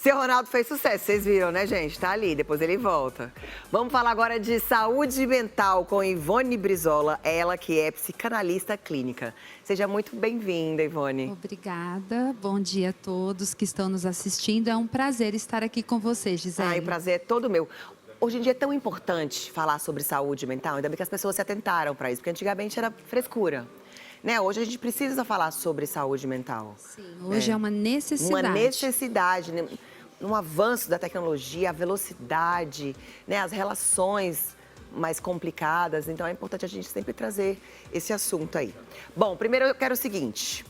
Seu Ronaldo fez sucesso, vocês viram, né, gente? Tá ali, depois ele volta. Vamos falar agora de saúde mental com Ivone Brizola, ela que é psicanalista clínica. Seja muito bem-vinda, Ivone. Obrigada, bom dia a todos que estão nos assistindo. É um prazer estar aqui com você, Gisele. Ai, o prazer é todo meu. Hoje em dia é tão importante falar sobre saúde mental, ainda bem que as pessoas se atentaram para isso, porque antigamente era frescura. Né? Hoje a gente precisa falar sobre saúde mental. Sim, hoje é uma necessidade. Uma necessidade, né? Um avanço da tecnologia, a velocidade, né? As relações mais complicadas. Então é importante a gente sempre trazer esse assunto aí. Bom, primeiro eu quero o seguinte.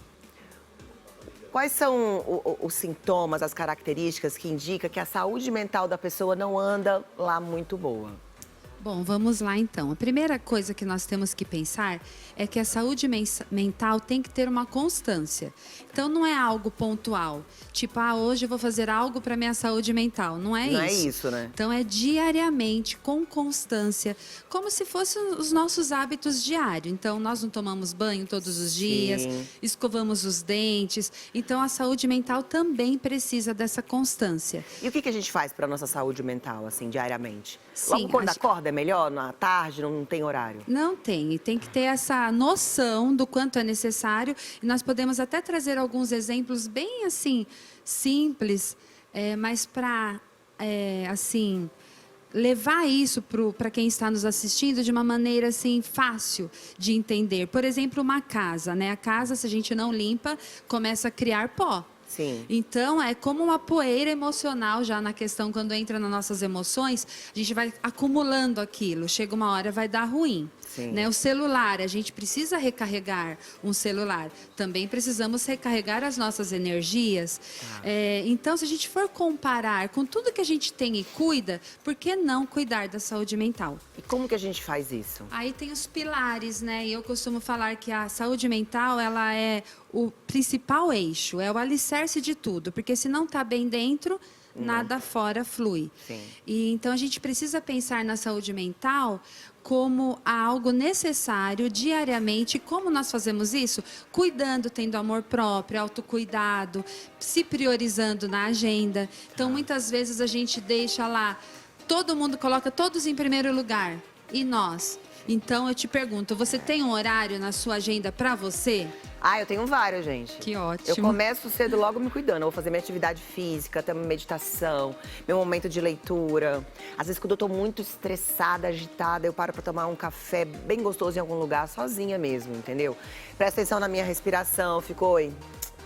Quais são os sintomas, as características que indicam que a saúde mental da pessoa não anda lá muito boa? Bom, vamos lá então. A primeira coisa que nós temos que pensar é que a saúde mental tem que ter uma constância. Então, não é algo pontual. Tipo, hoje eu vou fazer algo para minha saúde mental. Não é isso. Não é isso, né? Então, é diariamente, com constância, como se fossem os nossos hábitos diários. Então, nós não tomamos banho todos os dias, escovamos os dentes. Então, a saúde mental também precisa dessa constância. E o que a gente faz para a nossa saúde mental, assim, diariamente? Sim, Logo quando acorda é melhor? Na tarde, não tem horário? Não tem. E tem que ter essa noção do quanto é necessário. E nós podemos até trazer alguns exemplos bem, assim, simples, mas para, assim, levar isso para quem está nos assistindo de uma maneira, assim, fácil de entender. Por exemplo, uma casa, né? A casa, se a gente não limpa, começa a criar pó. Sim. Então, é como uma poeira emocional já na questão, quando entra nas nossas emoções, a gente vai acumulando aquilo. Chega uma hora, vai dar ruim. Né? O celular, a gente precisa recarregar um celular. Também precisamos recarregar as nossas energias. Então, se a gente for comparar com tudo que a gente tem e cuida, por que não cuidar da saúde mental? E como que a gente faz isso? Aí tem os pilares, né? E eu costumo falar que a saúde mental, ela é o principal eixo, é o alicerce de tudo. Porque se não está bem dentro, nada fora flui. E então a gente precisa pensar na saúde mental como algo necessário diariamente. Como nós fazemos isso? Cuidando, tendo amor próprio, autocuidado, se priorizando na agenda. Então, muitas vezes a gente deixa lá, todo mundo coloca todos em primeiro lugar. E nós? Então, eu te pergunto, você tem um horário na sua agenda para você? Eu tenho vários, gente. Que ótimo. Eu começo cedo logo me cuidando. Eu vou fazer minha atividade física, até minha meditação, meu momento de leitura. Às vezes, quando eu tô muito estressada, agitada, eu paro pra tomar um café bem gostoso em algum lugar, sozinha mesmo, entendeu? Presta atenção na minha respiração, fico, oi,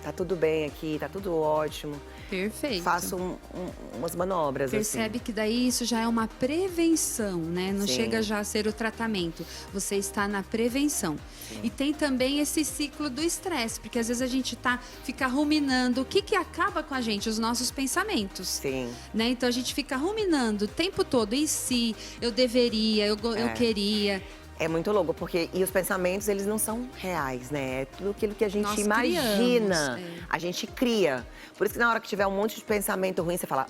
tá tudo bem aqui, tá tudo ótimo. Perfeito. Faço umas manobras, Percebe que daí isso já é uma prevenção, né? Não chega já a ser o tratamento. Você está na prevenção. E tem também esse ciclo do estresse, porque às vezes a gente fica ruminando. O que acaba com a gente? Os nossos pensamentos. Né? Então a gente fica ruminando o tempo todo. E se eu deveria, eu queria. É muito louco, porque os pensamentos, eles não são reais, né? É tudo aquilo que a gente Nós imagina, criamos, a gente cria. Por isso que na hora que tiver um monte de pensamento ruim, você fala,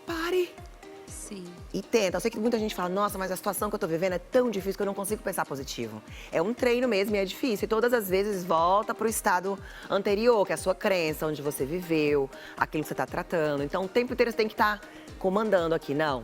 pare. Sim. E tenta. Eu sei que muita gente fala, nossa, mas a situação que eu tô vivendo é tão difícil que eu não consigo pensar positivo. É um treino mesmo e é difícil. E todas as vezes volta pro estado anterior, que é a sua crença, onde você viveu, aquilo que você tá tratando. Então o tempo inteiro você tem que estar comandando aqui, não.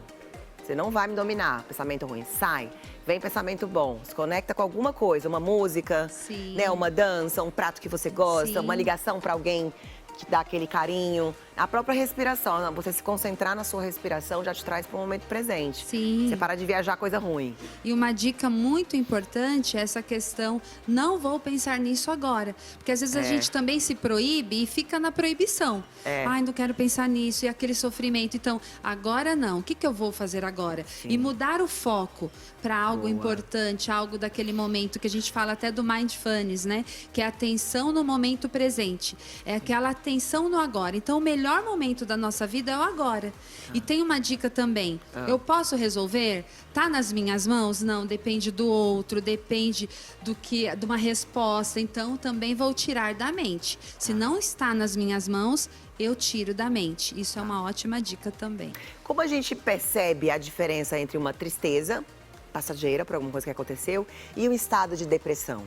Você não vai me dominar. Pensamento ruim, sai. Vem pensamento bom. Se conecta com alguma coisa, uma música, né, uma dança, um prato que você gosta, uma ligação para alguém que dá aquele carinho. A própria respiração, você se concentrar na sua respiração já te traz para o momento presente. Você para de viajar coisa ruim. E uma dica muito importante é essa questão, não vou pensar nisso agora. Porque às vezes a gente também se proíbe e fica na proibição. Ai, não quero pensar nisso, e aquele sofrimento. Então, agora não. O que eu vou fazer agora? E mudar o foco para algo importante, algo daquele momento que a gente fala até do mindfulness, né? Que é a atenção no momento presente. É aquela atenção no agora. Então, o melhor momento da nossa vida é o agora. E tem uma dica também. Eu posso resolver? Tá nas minhas mãos? Não, depende do outro, depende de uma resposta. Então, também vou tirar da mente. Se não está nas minhas mãos, eu tiro da mente. Isso é uma ótima dica também. Como a gente percebe a diferença entre uma tristeza passageira por alguma coisa que aconteceu e um estado de depressão?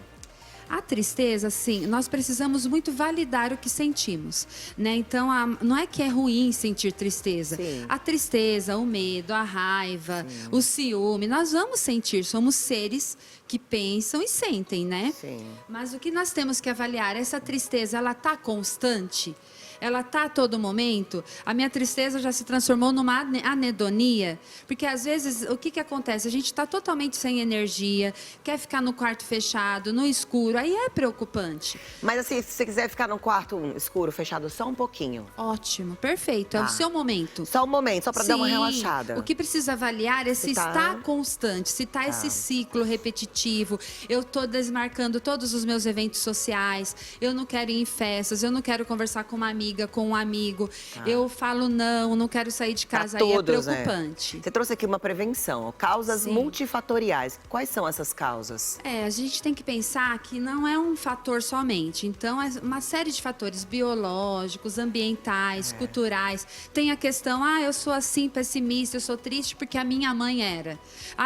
A tristeza, sim, nós precisamos muito validar o que sentimos, né? Então, não é que é ruim sentir tristeza. Sim. A tristeza, o medo, a raiva, o ciúme, nós vamos sentir, somos seres que pensam e sentem, né? Sim. Mas o que nós temos que avaliar, essa tristeza, ela tá constante? Ela tá a todo momento? A minha tristeza já se transformou numa anedonia? Porque às vezes, o que acontece? A gente está totalmente sem energia, quer ficar no quarto fechado, no escuro, aí é preocupante. Mas assim, se você quiser ficar num quarto escuro, fechado só um pouquinho. Ótimo, perfeito, é o seu momento. Só um momento, só para dar uma relaxada. O que precisa avaliar é se está constante, se está esse ciclo repetitivo. Eu estou desmarcando todos os meus eventos sociais, eu não quero ir em festas, eu não quero conversar com uma amiga, com um amigo, eu falo não quero sair de casa, aí é preocupante. Você trouxe aqui uma prevenção, causas multifatoriais. Quais são essas causas? A gente tem que pensar que não é um fator somente. Então, é uma série de fatores biológicos, ambientais, culturais. Tem a questão, eu sou assim, pessimista, eu sou triste porque a minha mãe era.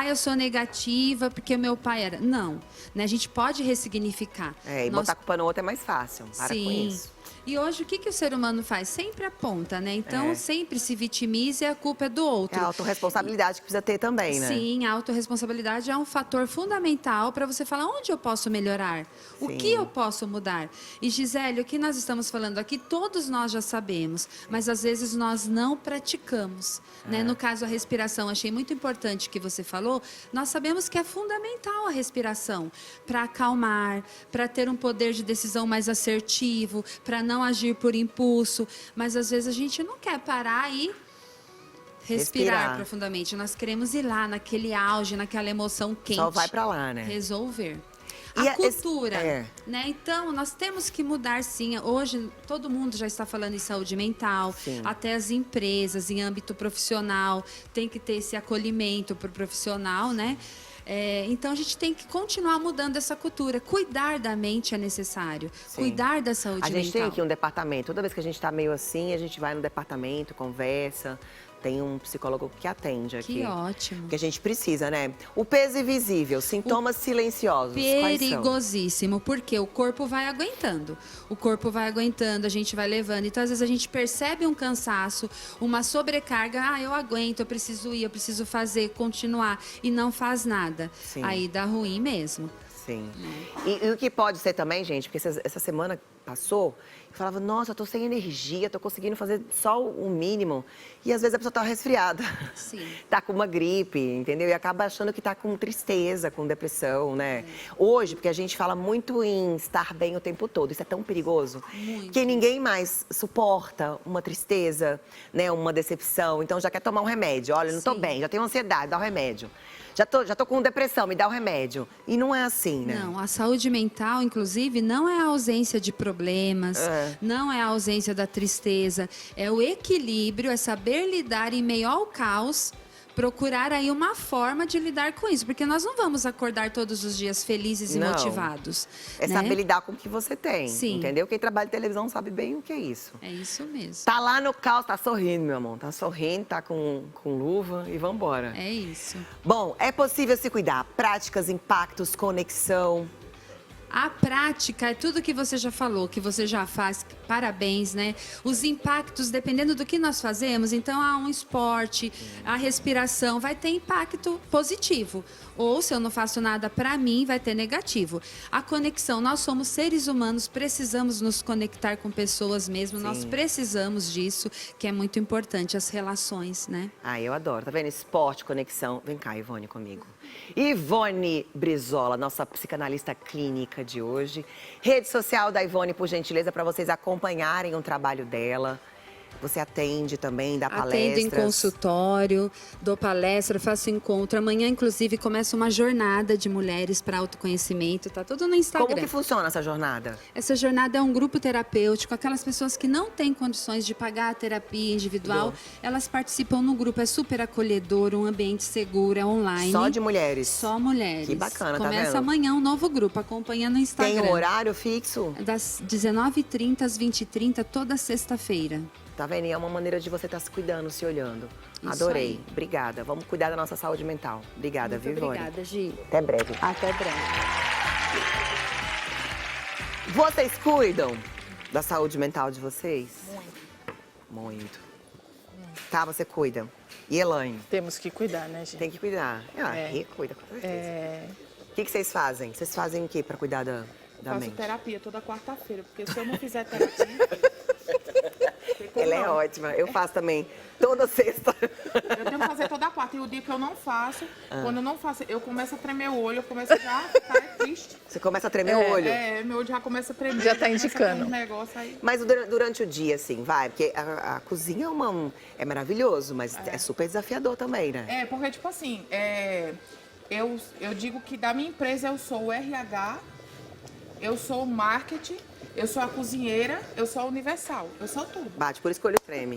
Eu sou negativa porque o meu pai era. Não, né? A gente pode ressignificar. E botar a culpa no outro é mais fácil. Para com isso. E hoje, o que o ser humano faz? Sempre aponta, né? Então, sempre se vitimiza e a culpa é do outro. É a autorresponsabilidade que precisa ter também, né? Sim, a autorresponsabilidade é um fator fundamental para você falar onde eu posso melhorar, o que eu posso mudar. E, Gisele, o que nós estamos falando aqui, todos nós já sabemos, mas às vezes nós não praticamos. Né? No caso, a respiração, achei muito importante que você falou, nós sabemos que é fundamental a respiração para acalmar, para ter um poder de decisão mais assertivo, para não agir por impulso, mas às vezes a gente não quer parar e respirar profundamente. Nós queremos ir lá naquele auge, naquela emoção quente. Só vai para lá, né? Resolver. A cultura, né? Então, nós temos que mudar, sim. Hoje, todo mundo já está falando em saúde mental, até as empresas, em âmbito profissional, tem que ter esse acolhimento para o profissional, né? Então, a gente tem que continuar mudando essa cultura. Cuidar da mente é necessário. Cuidar da saúde mental. A gente tem aqui um departamento. Toda vez que a gente está meio assim, a gente vai no departamento, conversa. Tem um psicólogo que atende aqui. Que ótimo. Que a gente precisa, né? O peso invisível, sintomas silenciosos. Perigosíssimo, porque o corpo vai aguentando. O corpo vai aguentando, a gente vai levando. Então, às vezes, a gente percebe um cansaço, uma sobrecarga. Eu aguento, eu preciso ir, eu preciso fazer, continuar. E não faz nada. Aí dá ruim mesmo. Sim. E o que pode ser também, gente, porque essa semana passou, eu falava, nossa, eu tô sem energia, tô conseguindo fazer só o mínimo. E às vezes a pessoa tá resfriada. Sim. Tá com uma gripe, entendeu? E acaba achando que tá com tristeza, com depressão, né? Hoje, porque a gente fala muito em estar bem o tempo todo, isso é tão perigoso. Que ninguém mais suporta uma tristeza, né? Uma decepção. Então já quer tomar um remédio. Olha, não tô bem, já tenho ansiedade, dá o remédio. Já tô com depressão, me dá o remédio. E não é assim, né? Não, a saúde mental, inclusive, não é a ausência de problemas, não é a ausência da tristeza. É o equilíbrio, é saber lidar em meio ao caos, procurar aí uma forma de lidar com isso. Porque nós não vamos acordar todos os dias felizes e motivados. É saber lidar com o que você tem, entendeu? Quem trabalha em televisão sabe bem o que é isso. É isso mesmo. Tá lá no caos, tá sorrindo, meu amor. Tá sorrindo, tá com luva e vambora. É isso. Bom, é possível se cuidar. Práticas, impactos, conexão. A prática é tudo que você já falou, que você já faz, parabéns, né? Os impactos, dependendo do que nós fazemos, então há um esporte, a respiração vai ter impacto positivo. Ou se eu não faço nada para mim, vai ter negativo. A conexão, nós somos seres humanos, precisamos nos conectar com pessoas mesmo, nós precisamos disso, que é muito importante, as relações, né? Eu adoro, tá vendo? Esporte, conexão. Vem cá, Ivone, comigo. Ivone Brizola, nossa psicanalista clínica de hoje. Rede social da Ivone, por gentileza, para vocês acompanharem o trabalho dela. Você atende também, dá palestras? Atendo em consultório, dou palestra, faço encontro. Amanhã, inclusive, começa uma jornada de mulheres para autoconhecimento. Tá tudo no Instagram. Como que funciona essa jornada? Essa jornada é um grupo terapêutico. Aquelas pessoas que não têm condições de pagar a terapia individual, elas participam no grupo. É super acolhedor, um ambiente seguro, é online. Só de mulheres? Só mulheres. Que bacana, tá vendo? Começa amanhã um novo grupo, acompanha no Instagram. Tem um horário fixo? Das 19h30 às 20h30, toda sexta-feira. Tá vendo? E é uma maneira de você estar se cuidando, se olhando. Isso Adorei. aí. Obrigada. Vamos cuidar da nossa saúde mental. Obrigada, Muito Ivone? obrigada, Gi. Até breve. Até breve. Vocês cuidam da saúde mental de vocês? Muito. Tá, você cuida. E Elaine? Temos que cuidar, né, gente? Tem que cuidar. Rê cuida, com certeza. O que vocês fazem? Vocês fazem o quê pra cuidar da Faço mente? terapia toda quarta-feira, porque se eu não fizer terapia... Ela é ótima. Eu faço também. Toda sexta. Eu tenho que fazer toda quarta. E o dia que eu não faço, quando eu não faço, eu começo a tremer o olho, eu começo já a ficar triste. Você começa a tremer o olho. Meu olho já começa a tremer. Já tá começa a indicando. ter uns negócios aí. Mas durante o dia, assim, vai. Porque a cozinha é maravilhoso, mas é super desafiador também, né? Porque, tipo assim, eu digo que da minha empresa eu sou o RH, eu sou o marketing, eu sou a cozinheira, eu sou a universal. Eu sou tudo. Bate, por isso que o olho treme.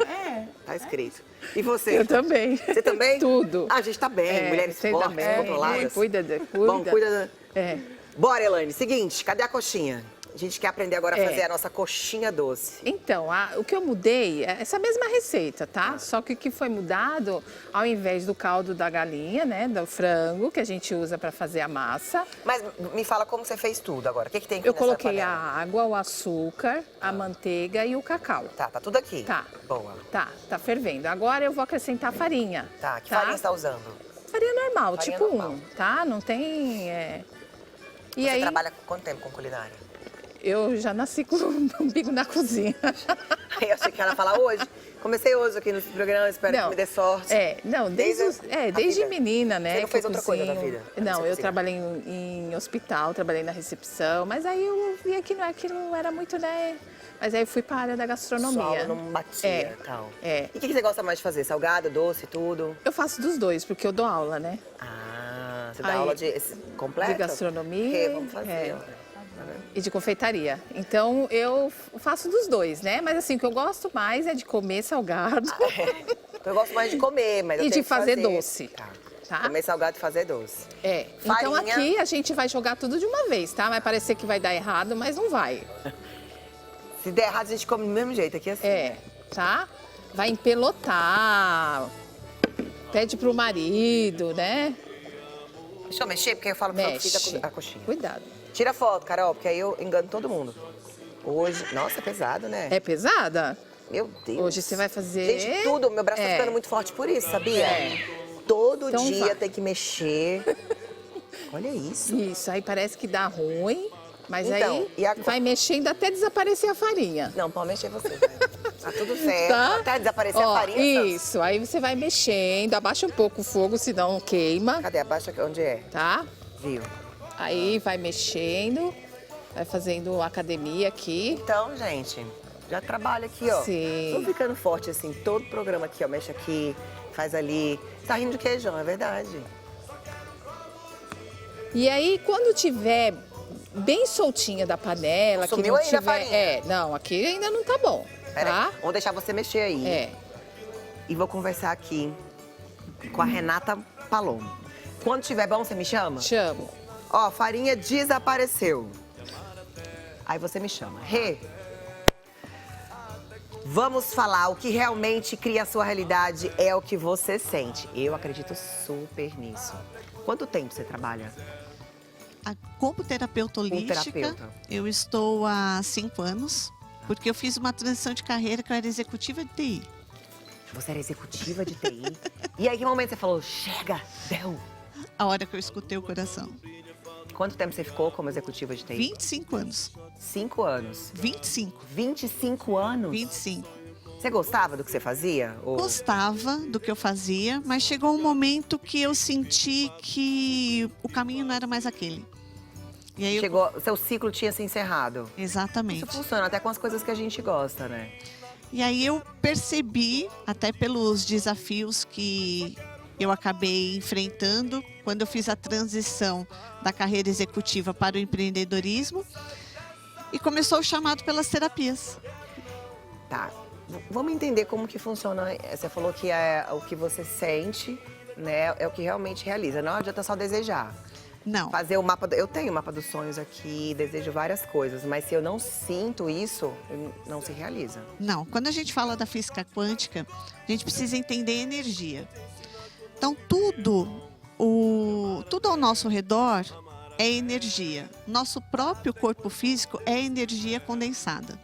Tá escrito. E você? Eu também. Você também? Tudo. Ah, a gente tá bem. Mulheres você fortes, também. controladas. Cuida. Bom, cuida da... É. Bora, Elaine. Seguinte, cadê a coxinha? A gente quer aprender agora a fazer a nossa coxinha doce. Então, o que eu mudei é essa mesma receita, tá? Só que o que foi mudado, ao invés do caldo da galinha, né, do frango, que a gente usa para fazer a massa. Mas me fala como você fez tudo agora. O que tem aqui Eu nessa coloquei a panela? água, o açúcar, a manteiga e o cacau. Tá tudo aqui? Tá. Boa. Tá fervendo. Agora eu vou acrescentar farinha. Tá, que farinha você tá usando? Farinha normal, Farinha tipo normal. tá? Não tem... E Você aí, trabalha com quanto tempo com culinária? eu já nasci com um umbigo na cozinha. Eu achei que ela ia falar hoje. Comecei hoje aqui no programa, espero que me dê sorte. Desde menina, né? Você não que fez eu outra coisa na cozinho. vida? Não, Você eu cozinha? trabalhei em hospital, trabalhei na recepção, mas aí eu vi que aquilo não era muito, né? Mas aí eu fui para a área da gastronomia. Sua aula não batia e tal. É. E o que você gosta mais de fazer? Salgado, doce, tudo? Eu faço dos dois, porque eu dou aula, né? Ah, você dá Aí, aula completa? de gastronomia, Que vamos fazer, ó. E de confeitaria. Então eu faço dos dois, né? Mas assim, o que eu gosto mais é de comer salgado. Eu gosto mais de comer, mas eu E tenho de que fazer doce. Tá. Comer salgado e fazer doce. Então Farinha. aqui a gente vai jogar tudo de uma vez, tá? Vai parecer que vai dar errado, mas não vai. Se der errado, a gente come do mesmo jeito, aqui assim. Tá? Vai empelotar. Pede pro marido, né? Deixa eu mexer, porque eu falo pra Mexe. você a coxinha. Cuidado. Tira foto, Carol, porque aí eu engano todo mundo. Hoje, nossa, é pesado, né? É pesada? Meu Deus. Hoje você vai fazer... Gente, tudo. Meu braço tá ficando muito forte por isso, sabia? Todo Então dia vai. tem que mexer. Olha isso. Isso, aí parece que dá ruim, mas Então, e aí vai mexendo até desaparecer a farinha. Não, pode mexer você, vai. Tá tudo certo. Tá? Até desaparecer a farinha. Isso, aí você vai mexendo, abaixa um pouco o fogo, senão queima, Cadê? Abaixa aqui onde é. tá? Viu? Aí vai mexendo, vai fazendo academia aqui. Então, gente, já trabalha aqui, ó. Sim. Tô ficando forte, assim, todo programa aqui, ó. Mexe aqui, faz ali. Tá rindo de queijão, é verdade. E aí, quando tiver bem soltinha da panela, que Sumiu não ainda a tiver... farinha? Não, aqui ainda não tá bom, Pera tá? aí, vou deixar você mexer aí. E vou conversar aqui com a Renata Palomo. Quando tiver bom, você me chama? Chamo. Ó, farinha desapareceu. Aí você me chama. Rê, vamos falar o que realmente cria a sua realidade é o que você sente. Eu acredito super nisso. Quanto tempo você trabalha? Como terapeuta holística, terapeuta. eu estou há 5 anos, porque eu fiz uma transição de carreira que eu era executiva de TI. Você era executiva de TI? E aí, que momento você falou, chega, deu? A hora que eu escutei o coração. Quanto tempo você ficou como executiva de TI? 25 anos. 5 anos. 25. 25 anos? 25. Você gostava do que você fazia? Ou... Gostava do que eu fazia, mas chegou um momento que eu senti que o caminho não era mais aquele. E aí Chegou, seu ciclo tinha se encerrado. Exatamente. Isso funciona até com as coisas que a gente gosta, né? E aí eu percebi, até pelos desafios que eu acabei enfrentando, quando eu fiz a transição da carreira executiva para o empreendedorismo, e começou o chamado pelas terapias. Tá. Vamos entender como que funciona. Você falou que é o que você sente, né? É o que realmente realiza. Não adianta só desejar. Não. Fazer o mapa. Eu tenho o mapa dos sonhos aqui, desejo várias coisas, mas se eu não sinto isso, não se realiza. Não. Quando a gente fala da física quântica, a gente precisa entender energia. Então, tudo ao nosso redor é energia. Nosso próprio corpo físico é energia condensada.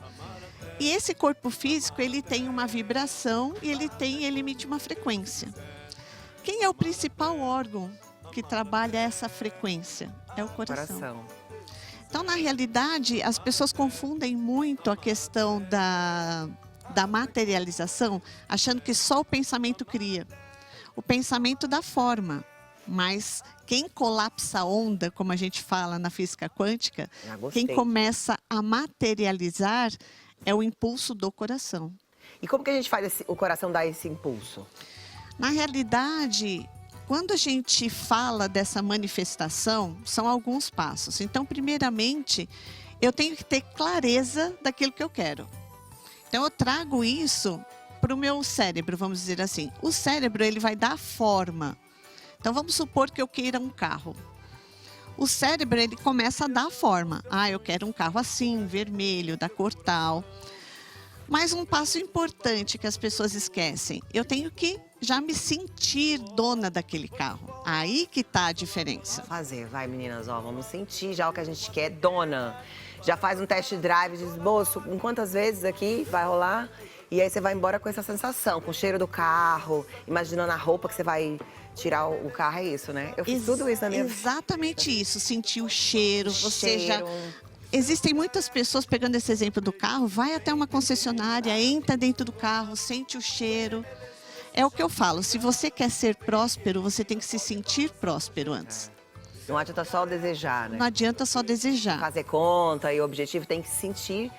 E esse corpo físico, ele tem uma vibração e ele emite uma frequência. Quem é o principal órgão que trabalha essa frequência? É o coração. Então, na realidade, as pessoas confundem muito a questão da materialização, achando que só o pensamento cria. O pensamento dá forma, mas quem colapsa a onda, como a gente fala na física quântica, quem começa a materializar é o impulso do coração. E como que a gente faz o coração dar esse impulso? Na realidade, quando a gente fala dessa manifestação, são alguns passos. Então, primeiramente, eu tenho que ter clareza daquilo que eu quero. Então, eu trago isso para o meu cérebro, vamos dizer assim. O cérebro, ele vai dar forma. Então, vamos supor que eu queira um carro. O cérebro, ele começa a dar forma. Ah, eu quero um carro assim, vermelho, da cor tal. Mas um passo importante que as pessoas esquecem, eu tenho que já me sentir dona daquele carro. Aí que tá a diferença. Vai, meninas, ó, vamos sentir já o que a gente quer, dona. Já faz um test drive, diz, moço, em quantas vezes aqui vai rolar? E aí você vai embora com essa sensação, com o cheiro do carro, imaginando a roupa que você vai tirar o carro, é isso, né? Eu fiz tudo isso na minha vida. Exatamente isso, sentir o cheiro, você já... Existem muitas pessoas, pegando esse exemplo do carro, vai até uma concessionária, entra dentro do carro, sente o cheiro. É o que eu falo, se você quer ser próspero, você tem que se sentir próspero antes. Não adianta só desejar, né? Não adianta só desejar. Fazer conta e o objetivo tem que se sentir...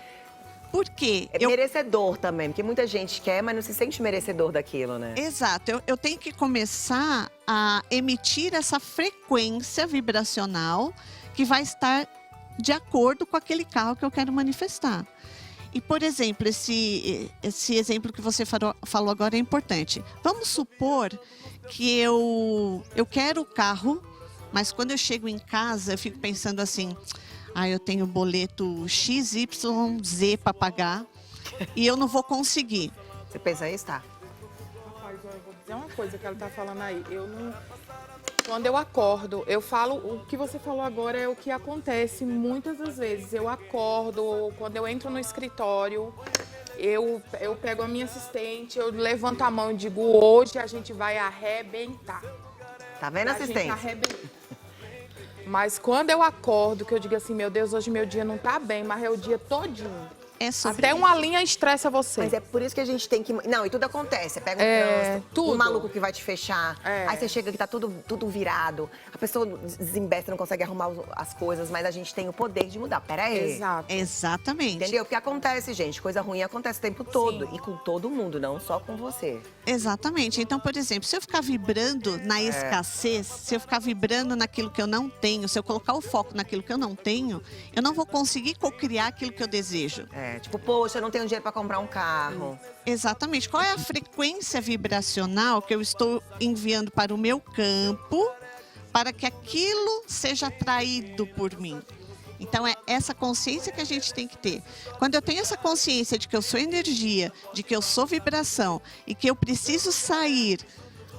Por quê? Merecedor também, porque muita gente quer, mas não se sente merecedor daquilo, né? Exato, eu tenho que começar a emitir essa frequência vibracional que vai estar de acordo com aquele carro que eu quero manifestar. E, por exemplo, esse exemplo que você falou agora é importante. Vamos supor que eu quero o carro, mas quando eu chego em casa, eu fico pensando assim, eu tenho boleto XYZ para pagar e eu não vou conseguir. Você pensa isso, tá? Rapaz, eu vou dizer uma coisa que ela tá falando aí. Quando eu acordo, eu falo, o que você falou agora é o que acontece muitas das vezes. Eu acordo, quando eu entro no escritório, eu pego a minha assistente, eu levanto a mão e digo, hoje a gente vai arrebentar. Tá vendo, assistente? Mas quando eu acordo, que eu digo assim, meu Deus, hoje meu dia não tá bem, mas é o dia todinho. Até uma linha estressa você. Mas é por isso que a gente tem que... Não, e tudo acontece. Você pega um trânsito, tudo. Um maluco que vai te fechar. Aí você chega que tá tudo virado. A pessoa desembesta, não consegue arrumar as coisas, mas a gente tem o poder de mudar. Pera aí. Exato. Exatamente. Entendeu? Porque acontece, gente. Coisa ruim acontece o tempo todo. Sim. E com todo mundo, não só com você. Exatamente. Então, por exemplo, se eu ficar vibrando na escassez, se eu ficar vibrando naquilo que eu não tenho, se eu colocar o foco naquilo que eu não tenho, eu não vou conseguir cocriar aquilo que eu desejo. Tipo, poxa, eu não tenho dinheiro para comprar um carro. Exatamente. Qual é a frequência vibracional que eu estou enviando para o meu campo para que aquilo seja atraído por mim? Então, é essa consciência que a gente tem que ter. Quando eu tenho essa consciência de que eu sou energia, de que eu sou vibração e que eu preciso sair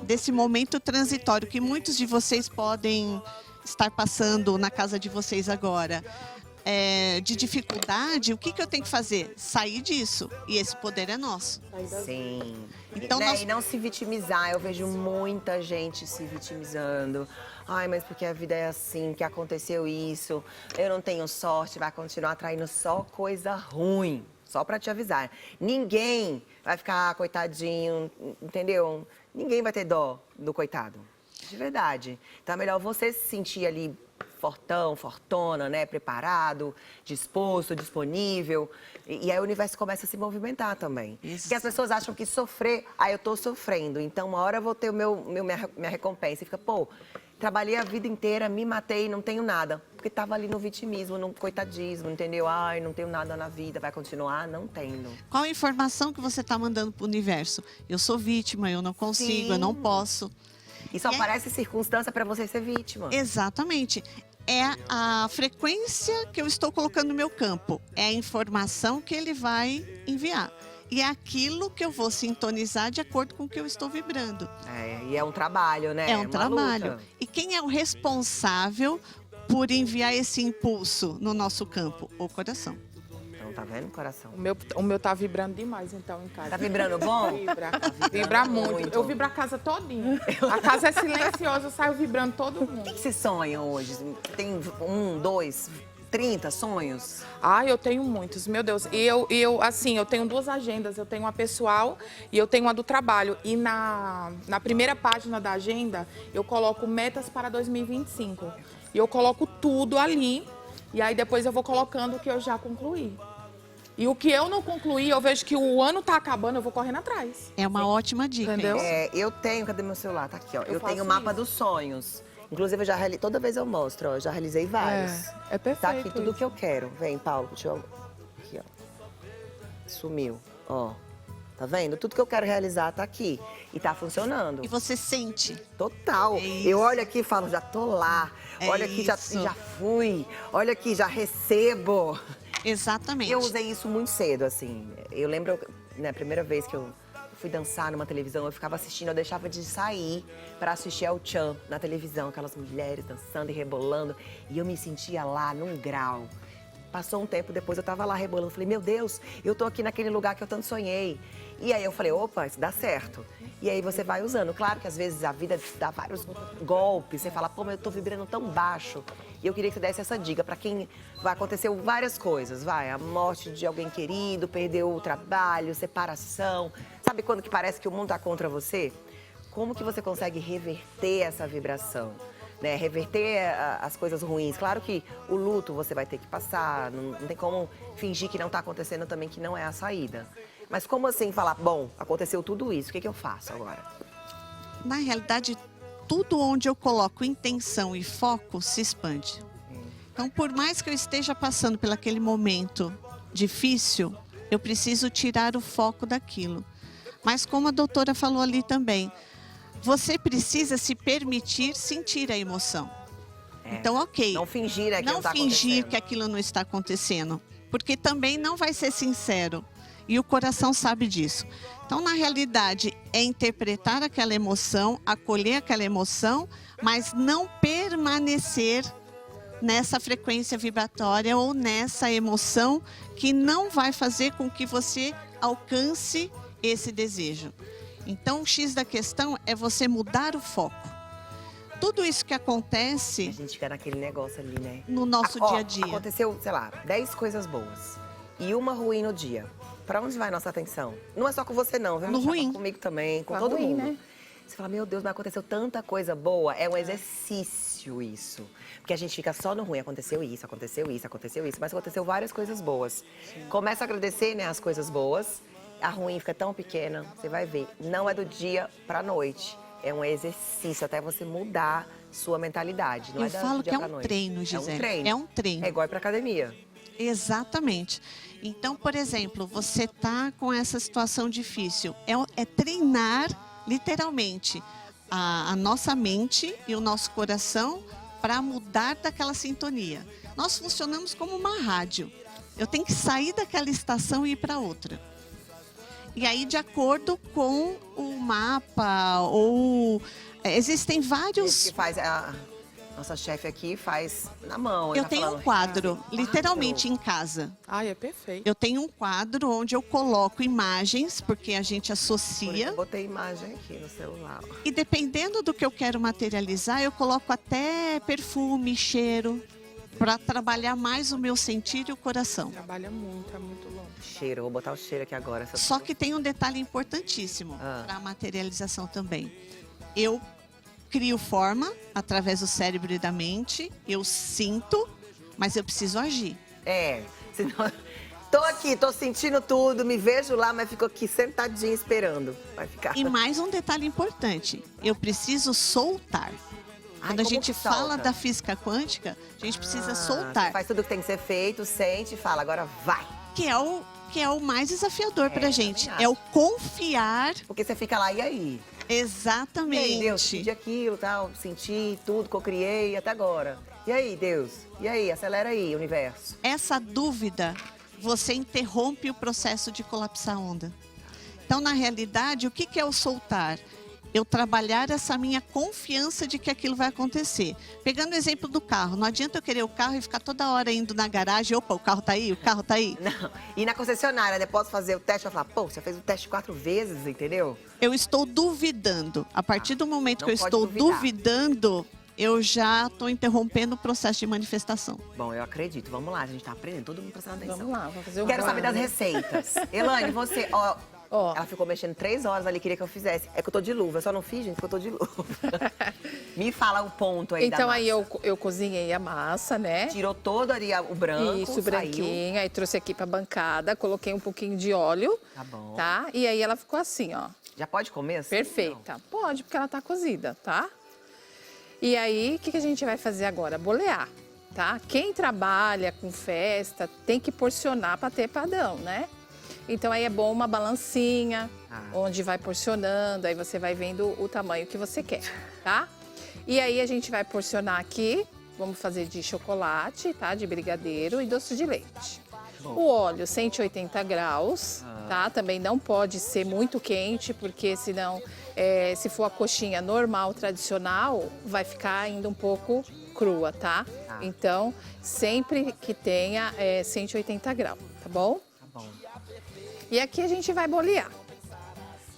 desse momento transitório que muitos de vocês podem estar passando na casa de vocês agora, de dificuldade, o que eu tenho que fazer? Sair disso. E esse poder é nosso. Sim. Então, E não se vitimizar. Eu vejo muita gente se vitimizando. Ai, mas porque a vida é assim, que aconteceu isso. Eu não tenho sorte, vai continuar atraindo só coisa ruim. Só pra te avisar. Ninguém vai ficar coitadinho, entendeu? Ninguém vai ter dó do coitado. De verdade. Então é melhor você se sentir ali fortão, fortona, né? Preparado, disposto, disponível. E aí o universo começa a se movimentar também. Isso. Porque as pessoas acham que sofrer, eu tô sofrendo. Então uma hora eu vou ter minha recompensa. E fica, trabalhei a vida inteira, me matei, não tenho nada. Porque tava ali no vitimismo, no coitadismo, entendeu? Ai, não tenho nada na vida, vai continuar não tendo. Qual a informação que você está mandando para o universo? Eu sou vítima, eu não consigo, Sim. eu não posso. E só aparece circunstância para você ser vítima. Exatamente. É a frequência que eu estou colocando no meu campo. É a informação que ele vai enviar. E é aquilo que eu vou sintonizar de acordo com o que eu estou vibrando. E é um trabalho, né? É um uma trabalho. luta. E quem é o responsável por enviar esse impulso no nosso campo? O coração. Então, tá vendo, coração? O meu tá vibrando demais, então, em casa. Tá vibrando bom? Vibra muito. Eu vibro a casa todinha. A casa é silenciosa, eu saio vibrando todo O mundo. que você sonha hoje? Tem 1, 2, 30 sonhos? Ah, eu tenho muitos, meu Deus. E eu tenho 2 agendas. Eu tenho uma pessoal e eu tenho uma do trabalho. E na primeira página da agenda, eu coloco metas para 2025. E eu coloco tudo ali. E aí depois eu vou colocando o que eu já concluí. E o que eu não concluí, eu vejo que o ano tá acabando, eu vou correndo atrás. É uma ótima dica. Entendeu? Isso. Eu tenho, cadê meu celular? Tá aqui, ó. Eu tenho o faço mapa isso. dos sonhos. Inclusive, toda vez eu mostro, ó. Eu já realizei vários. É perfeito. Tá aqui tudo isso. que eu quero. Vem, Paulo, deixa eu... Aqui, ó. Sumiu, ó. Tá vendo? Tudo que eu quero realizar tá aqui. E tá funcionando. E você sente. Total. É isso. Eu olho aqui e falo, já tô lá. É Olha aqui, já isso. fui. Olha aqui, já recebo. Exatamente. Eu usei isso muito cedo, assim. Eu lembro, né, a primeira vez que eu fui dançar numa televisão, eu ficava assistindo, eu deixava de sair pra assistir El Chan na televisão, aquelas mulheres dançando e rebolando. E eu me sentia lá num grau. Passou um tempo depois, eu tava lá rebolando. Falei, meu Deus, eu tô aqui naquele lugar que eu tanto sonhei. E aí eu falei, opa, isso dá certo. E aí você vai usando. Claro que às vezes a vida dá vários golpes. Você fala, pô, mas eu tô vibrando tão baixo. E eu queria que você desse essa dica pra quem vai acontecer várias coisas. A morte de alguém querido, perdeu o trabalho, separação. Sabe quando que parece que o mundo tá contra você? Como que você consegue reverter essa vibração? Né, reverter as coisas ruins. Claro que o luto você vai ter que passar, não tem como fingir que não está acontecendo também, que não é a saída. Mas como assim falar, bom, aconteceu tudo isso, o que eu faço agora? Na realidade, tudo onde eu coloco intenção e foco se expande. Então, por mais que eu esteja passando por aquele momento difícil, eu preciso tirar o foco daquilo. Mas como a doutora falou ali também, você precisa se permitir sentir a emoção. Então, ok. Não fingir, né, que não tá fingir acontecendo. que aquilo não está acontecendo. Porque também não vai ser sincero. E o coração sabe disso. Então, na realidade, é interpretar aquela emoção, acolher aquela emoção, mas não permanecer nessa frequência vibratória ou nessa emoção que não vai fazer com que você alcance esse desejo. Então, o X da questão é você mudar o foco. Tudo isso que acontece A gente fica naquele negócio ali, né? no nosso dia a dia. Aconteceu, sei lá, 10 coisas boas e uma ruim no dia. Pra onde vai nossa atenção? Não é só com você não, viu? No ruim. Comigo também, com Tá todo ruim, mundo. né? Você fala, meu Deus, mas aconteceu tanta coisa boa. É um exercício isso. Porque a gente fica só no ruim. Aconteceu isso, aconteceu isso, aconteceu isso. Mas aconteceu várias coisas boas. Começa a agradecer, né, as coisas boas. A ruim fica tão pequena, você vai ver. Não é do dia pra noite. É um exercício até você mudar sua mentalidade. Não Eu é do falo dia que é pra um noite. treino, Gisele. É um treino. É um treino. É igual ir pra academia. Exatamente. Então, por exemplo, você está com essa situação difícil. É treinar, literalmente, a nossa mente e o nosso coração para mudar daquela sintonia. Nós funcionamos como uma rádio. Eu tenho que sair daquela estação e ir para outra. E aí, de acordo com o mapa, ou existem vários. Esse que faz a nossa chefe aqui faz na mão. Eu tá tenho falando, um quadro, "Ah, tem literalmente quadro." em casa. Ai, é perfeito. Eu tenho um quadro onde eu coloco imagens, porque a gente Por isso associa. eu botei imagem aqui no celular. E dependendo do que eu quero materializar, eu coloco até perfume, cheiro, para trabalhar mais o meu sentir e o coração. Trabalha muito, é muito longe. Cheiro, vou botar o cheiro aqui agora. Só que tem um detalhe importantíssimo Ah. para a materialização também. Eu crio forma através do cérebro e da mente, eu sinto, mas eu preciso agir. Senão... Tô aqui, tô sentindo tudo, me vejo lá, mas fico aqui sentadinha esperando. Vai ficar. E mais um detalhe importante, eu preciso soltar. Quando a como gente que solta? fala da física quântica, a gente precisa Você soltar, faz tudo que tem que ser feito, sente e fala, agora vai. que é o mais desafiador para a eu gente. também É o acho. confiar Porque você fica lá, e aí? E aí, Deus, exatamente. pedi aquilo, tal, senti tudo que eu criei até agora. E aí, Deus? E aí, acelera aí, universo. Essa dúvida, você interrompe o processo de colapsar a onda. Então, na realidade, o que é o soltar? eu trabalhar essa minha confiança de que aquilo vai acontecer. Pegando o exemplo do carro, não adianta eu querer o carro e ficar toda hora indo na garagem, opa, o carro tá aí, o carro tá aí. Não. E na concessionária, né? Posso fazer o teste, eu falar, pô, você fez o teste 4 vezes, entendeu? Eu estou duvidando. A partir do momento não que eu pode estou duvidar. duvidando, eu já estou interrompendo o processo de manifestação. Bom, eu acredito. Vamos lá, a gente tá aprendendo, todo mundo prestando atenção. Vamos lá, vamos fazer o Quero saber das plano. receitas. Elane, você, ó, Ó. ela ficou mexendo 3 horas ali, queria que eu fizesse. É que eu tô de luva, eu só não fiz, gente, porque eu tô de luva. Me fala o ponto aí da Então massa. aí eu cozinhei a massa, né? Tirou todo ali o branco, Isso, saiu. branquinho. Aí trouxe aqui pra bancada, coloquei um pouquinho de óleo. Tá bom. Tá? E aí ela ficou assim, ó. Já pode comer assim? Perfeita. Pode, porque ela tá cozida, tá? E aí, o que a gente vai fazer agora? Bolear, tá? Quem trabalha com festa tem que porcionar para ter padrão, né? Então aí é bom uma balancinha, onde vai porcionando, aí você vai vendo o tamanho que você quer, tá? E aí a gente vai porcionar aqui, vamos fazer de chocolate, tá? De brigadeiro e doce de leite. O óleo, 180 graus, tá? Também não pode ser muito quente, porque senão, se for a coxinha normal, tradicional, vai ficar ainda um pouco crua, tá? Então, sempre que tenha 180 graus, tá bom? Tá bom. E aqui a gente vai bolear.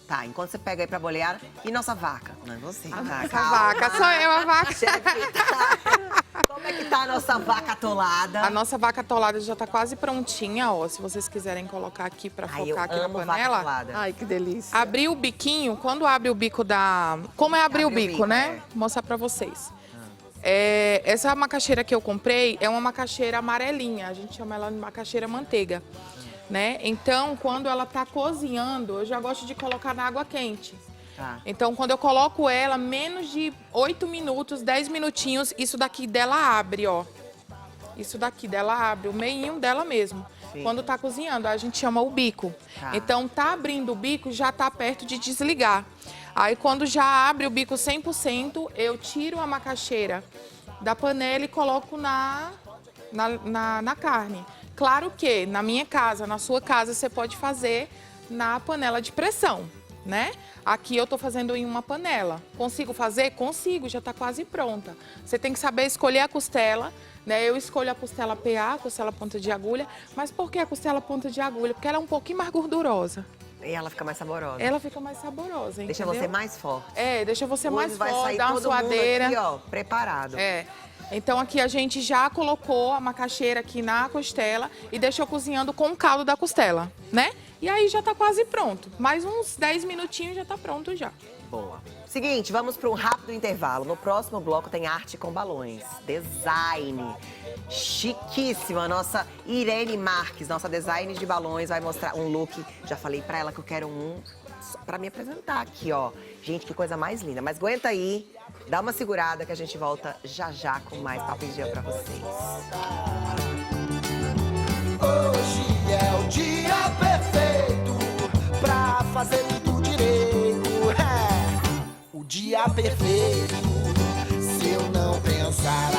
Tá, enquanto você pega aí pra bolear, e nossa vaca? Não é você. A tá, nossa calma. vaca, sou eu a vaca. Chefe, tá. Como é que tá a nossa vaca atolada? A nossa vaca atolada já tá quase prontinha, ó. Se vocês quiserem colocar aqui pra Ai, eu focar aqui na amo vaca panela. atolada. Ai, que delícia. Abrir o biquinho, quando abre o bico da... Como é abrir o Abre o bico, bico, né? é. Vou mostrar pra vocês. Essa macaxeira que eu comprei é uma macaxeira amarelinha. A gente chama ela de macaxeira manteiga, né? Então, quando ela tá cozinhando, eu já gosto de colocar na água quente. Tá. Então, quando eu coloco ela, menos de 8 minutos, 10 minutinhos, isso daqui dela abre, ó. Isso daqui dela abre, o meinho dela mesmo. Sim. Quando tá cozinhando, a gente chama o bico. Tá. Então, tá abrindo o bico, já tá perto de desligar. Aí, quando já abre o bico 100%, eu tiro a macaxeira da panela e coloco na carne. Claro que na minha casa, na sua casa, você pode fazer na panela de pressão, né? Aqui eu tô fazendo em uma panela. Consigo fazer? Consigo, já tá quase pronta. Você tem que saber escolher a costela, né? Eu escolho a costela PA, costela ponta de agulha. Mas por que a costela ponta de agulha? Porque ela é um pouquinho mais gordurosa. E ela fica mais saborosa. Ela fica mais saborosa, Deixa entendeu? você mais forte. Deixa você Hoje mais vai forte, sair dá uma todo mundo suadeira. aqui, ó, preparado. Então aqui a gente já colocou a macaxeira aqui na costela e deixou cozinhando com o caldo da costela, né? E aí já tá quase pronto. Mais uns 10 minutinhos já tá pronto já. Boa. Seguinte, vamos para um rápido intervalo. No próximo bloco tem arte com balões. Design. Chiquíssima. Nossa Irene Marques, nossa design de balões, vai mostrar um look. Já falei pra ela que eu quero um pra me apresentar aqui, ó. Gente, que coisa mais linda. Mas aguenta aí, dá uma segurada que a gente volta já já com mais Papo de Dia pra vocês. Hoje é o dia perfeito pra fazer tudo direito. É o dia perfeito. Se eu não pensar